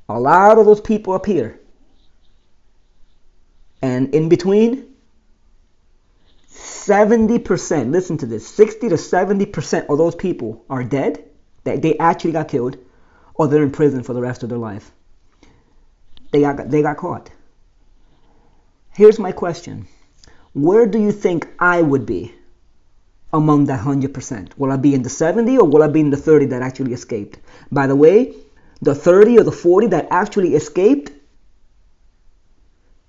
[SPEAKER 1] A lot of those people up here and in between, 70%, listen to this, 60 to 70% of those people are dead, they actually got killed, or they're in prison for the rest of their life. They got caught. Here's my question. Where do you think I would be among that 100%? Will I be in the 70 or will I be in the 30 that actually escaped? By the way, the 30 or the 40 that actually escaped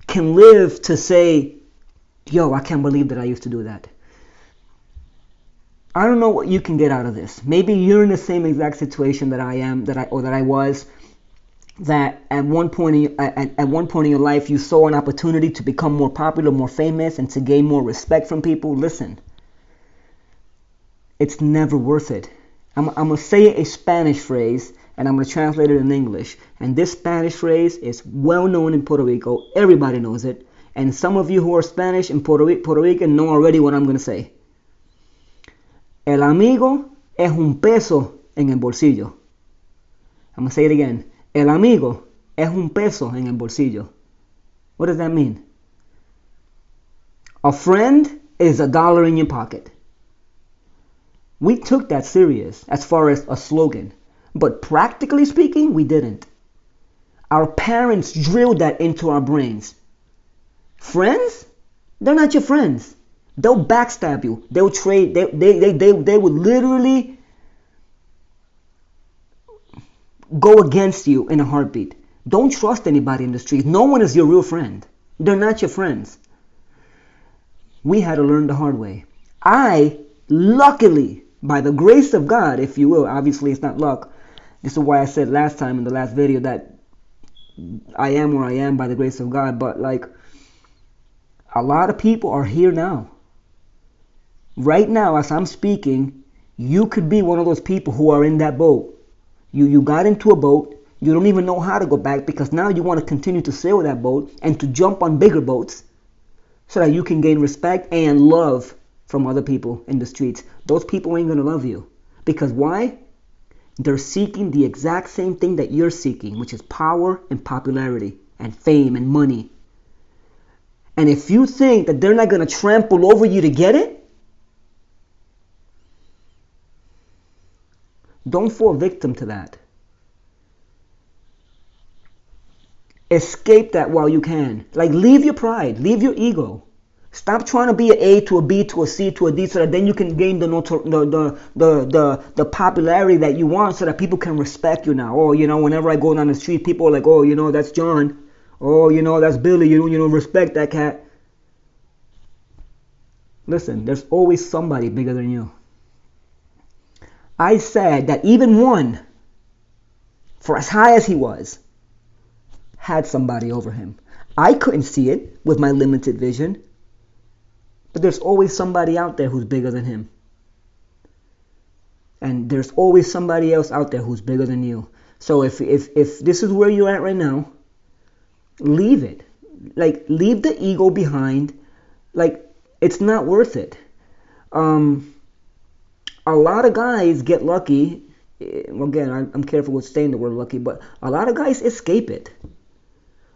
[SPEAKER 1] can live to say, yo, I can't believe that I used to do that. I don't know what you can get out of this. Maybe you're in the same exact situation that I am, that I was, that at one point in your life you saw an opportunity to become more popular, more famous, and to gain more respect from people. Listen, it's never worth it. I'm going to say a Spanish phrase, and I'm going to translate it in English. And this Spanish phrase is well known in Puerto Rico. Everybody knows it. And some of you who are Spanish and Puerto Rican know already what I'm going to say. El amigo es un peso en el bolsillo. I'm going to say it again. El amigo es un peso en el bolsillo. What does that mean? A friend is $1 in your pocket. We took that serious as far as a slogan. But practically speaking, we didn't. Our parents drilled that into our brains. Friends? They're not your friends. They'll backstab you. They'll trade. They would literally go against you in a heartbeat. Don't trust anybody in the street. No one is your real friend. They're not your friends. We had to learn the hard way. I, luckily, by the grace of God, if you will, obviously it's not luck. This is why I said last time in the last video that I am where I am by the grace of God. But like, a lot of people are here now. Right now, as I'm speaking, you could be one of those people who are in that boat. You got into a boat. You don't even know how to go back because now you want to continue to sail that boat and to jump on bigger boats so that you can gain respect and love from other people in the streets. Those people ain't going to love you. Because why? They're seeking the exact same thing that you're seeking, which is power and popularity and fame and money. And if you think that they're not going to trample over you to get it, don't fall victim to that. Escape that while you can. Like, leave your pride, leave your ego. Stop trying to be an A to a B to a C to a D so that then you can gain the popularity that you want so that people can respect you now. Oh, whenever I go down the street, people are like, oh, that's John. Oh, that's Billy. You don't respect that cat. Listen, there's always somebody bigger than you. I said that even one, for as high as he was, had somebody over him. I couldn't see it with my limited vision, but there's always somebody out there who's bigger than him. And there's always somebody else out there who's bigger than you. So if this is where you're at right now, leave it. Like, leave the ego behind. Like, it's not worth it. A lot of guys get lucky. Again, I'm careful with saying the word lucky, but a lot of guys escape it.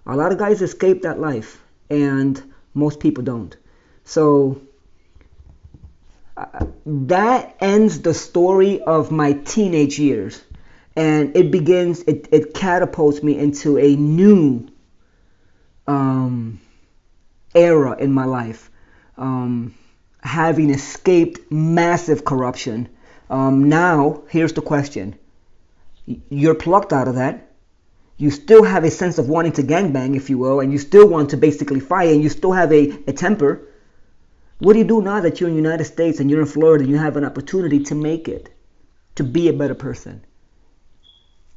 [SPEAKER 1] A lot of guys escape that life, and most people don't. So that ends the story of my teenage years, and it catapults me into a new era in my life, having escaped massive corruption. Now, here's the question. You're plucked out of that. You still have a sense of wanting to gangbang, if you will, and you still want to basically fight, and you still have a temper. What do you do now that you're in the United States and you're in Florida and you have an opportunity to make it, to be a better person?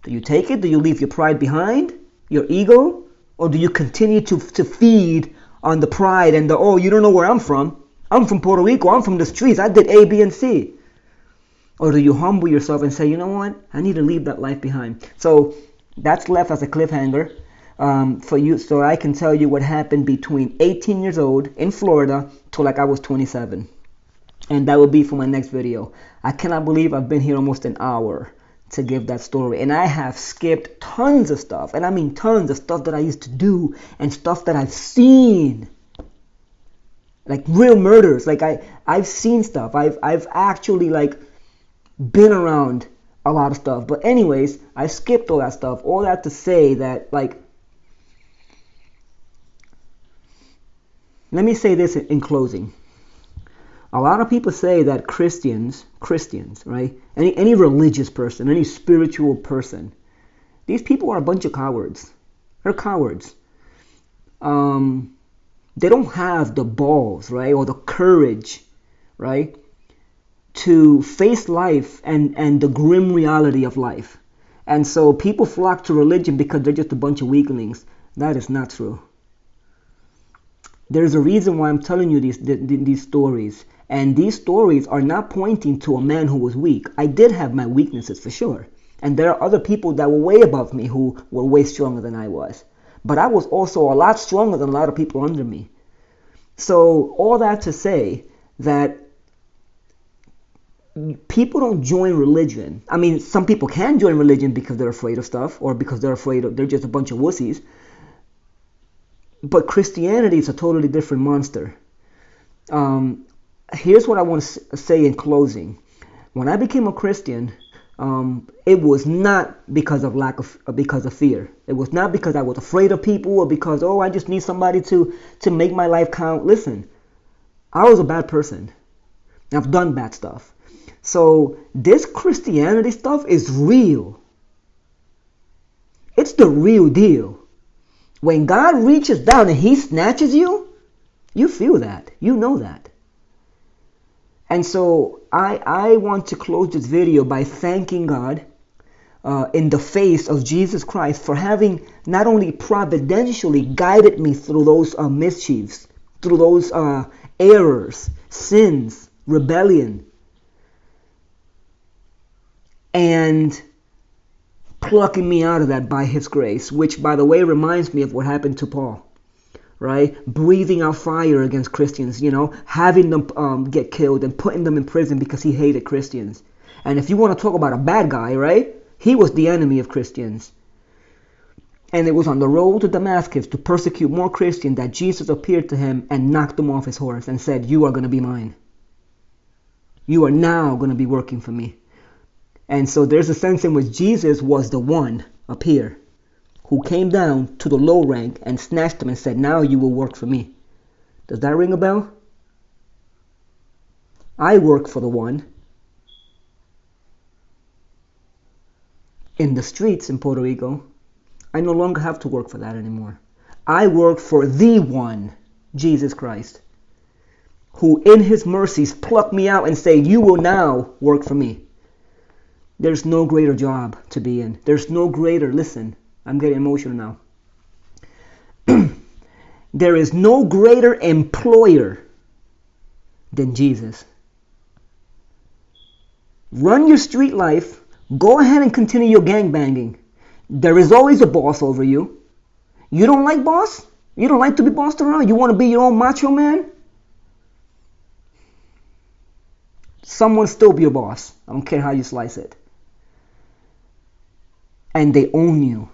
[SPEAKER 1] Do you take it? Do you leave your pride behind, your ego? Or do you continue to feed on the pride and the, oh, you don't know where I'm from? I'm from Puerto Rico. I'm from the streets. I did A, B, and C. Or do you humble yourself and say, you know what? I need to leave that life behind. So that's left as a cliffhanger for you, so I can tell you what happened between 18 years old in Florida to like I was 27. And that will be for my next video. I cannot believe I've been here almost an hour to give that story. And I have skipped tons of stuff. And I mean tons of stuff that I used to do and stuff that I've seen. Like real murders. Like I've seen stuff. I've actually like been around a lot of stuff. But anyways, I skipped all that stuff. All that to say that, like, let me say this in closing. A lot of people say that Christians, right? Any religious person, any spiritual person, these people are a bunch of cowards. They're cowards. They don't have the balls, right? Or the courage, right? To face life and the grim reality of life. And so people flock to religion because they're just a bunch of weaklings. That is not true. There's a reason why I'm telling you these stories. And these stories are not pointing to a man who was weak. I did have my weaknesses for sure. And there are other people that were way above me who were way stronger than I was. But I was also a lot stronger than a lot of people under me. So all that to say that people don't join religion. I mean, some people can join religion because they're afraid of stuff, or because they're just a bunch of wussies. But Christianity is a totally different monster. Here's what I want to say in closing. When I became a Christian, it was not because of fear. It was not because I was afraid of people, or because, oh, I just need somebody to make my life count. Listen, I was a bad person. I've done bad stuff. So this Christianity stuff is real. It's the real deal. When God reaches down and he snatches you, you feel that. You know that. And so I want to close this video by thanking God in the face of Jesus Christ for having not only providentially guided me through those mischiefs, through those errors, sins, rebellion, and plucking me out of that by his grace, which, by the way, reminds me of what happened to Paul, right? Breathing out fire against Christians, having them get killed and putting them in prison because he hated Christians. And if you want to talk about a bad guy, right? He was the enemy of Christians. And it was on the road to Damascus to persecute more Christians that Jesus appeared to him and knocked him off his horse and said, you are going to be mine. You are now going to be working for me. And so there's a sense in which Jesus was the one up here who came down to the low rank and snatched him and said, now you will work for me. Does that ring a bell? I work for the one in the streets in Puerto Rico. I no longer have to work for that anymore. I work for the one, Jesus Christ, who in his mercies plucked me out and said, you will now work for me. There's no greater job to be in. There's no greater, listen, I'm getting emotional now. There is no greater employer than Jesus. Run your street life. Go ahead and continue your gangbanging. There is always a boss over you. You don't like boss? You don't like to be bossed around? You want to be your own macho man? Someone still be your boss. I don't care how you slice it. And they own you.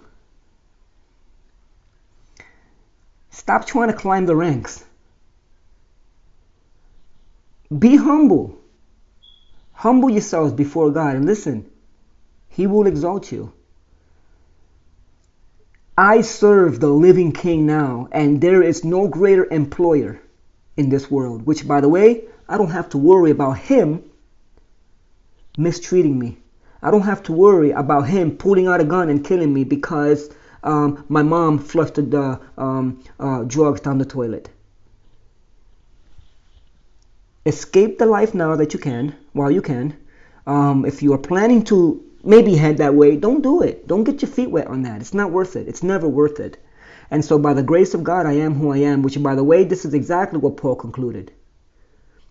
[SPEAKER 1] Stop trying to climb the ranks. Be humble. Humble yourselves before God, and listen, He will exalt you. I serve the living King now, and there is no greater employer in this world, which, by the way, I don't have to worry about him mistreating me. I don't have to worry about him pulling out a gun and killing me because my mom flushed the drugs down the toilet. Escape the life now that you can, while you can. If you are planning to maybe head that way, don't do it. Don't get your feet wet on that. It's not worth it. It's never worth it. And so by the grace of God, I am who I am, which, by the way, this is exactly what Paul concluded.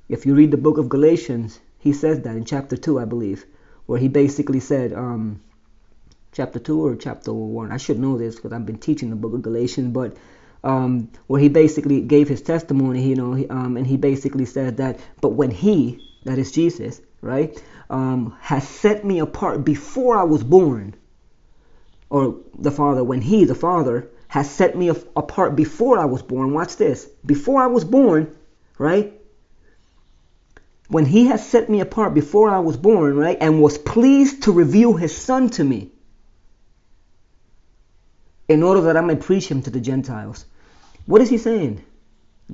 [SPEAKER 1] If you read the book of Galatians, he says that in chapter 2, I believe, where he basically said, chapter 2 or chapter 1, I should know this because I've been teaching the book of Galatians, but where he basically gave his testimony, and he basically said that, but when he, that is Jesus, right, has set me apart before I was born, or the Father, when he, the Father, has set me apart before I was born. Watch this. Before I was born, right? When he has set me apart before I was born, right, and was pleased to reveal his Son to me, in order that I may preach him to the Gentiles. What is he saying?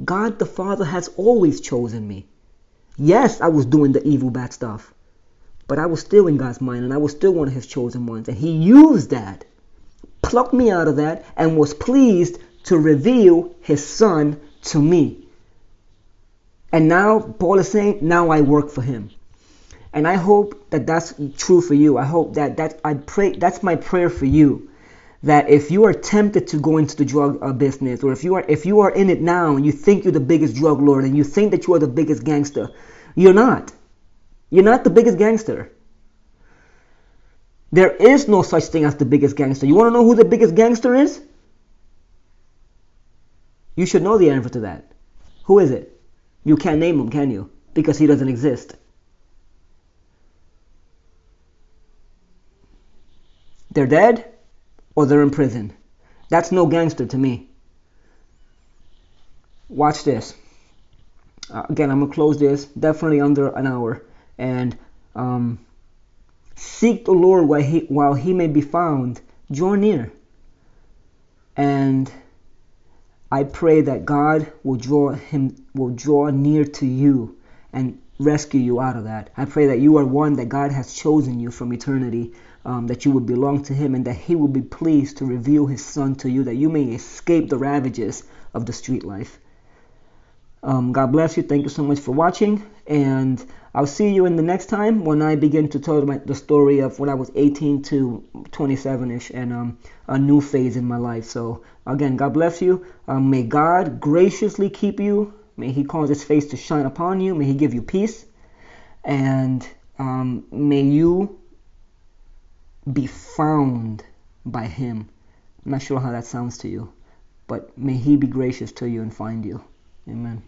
[SPEAKER 1] God the Father has always chosen me. Yes, I was doing the evil, bad stuff, but I was still in God's mind, and I was still one of his chosen ones. And he used that, plucked me out of that, and was pleased to reveal his Son to me. And now, Paul is saying, now I work for him. And I hope that that's true for you. I hope that's my prayer for you. That if you are tempted to go into the drug business, or if you are in it now and you think you're the biggest drug lord and you think that you are the biggest gangster, you're not. You're not the biggest gangster. There is no such thing as the biggest gangster. You want to know who the biggest gangster is? You should know the answer to that. Who is it? You can't name him, can you? Because he doesn't exist. They're dead or they're in prison. That's no gangster to me. Watch this. Again, I'm going to close this definitely under an hour. And seek the Lord while he may be found. Draw near. And I pray that God will draw near to you and rescue you out of that. I pray that you are one that God has chosen you from eternity, that you would belong to him, and that he will be pleased to reveal his Son to you, that you may escape the ravages of the street life. God bless you. Thank you so much for watching, and I'll see you in the next time when I begin to tell the story of when I was 18 to 27-ish and a new phase in my life. So again, God bless you. May God graciously keep you. May he cause his face to shine upon you. May he give you peace. And may you be found by him. I'm not sure how that sounds to you, but may he be gracious to you and find you. Amen.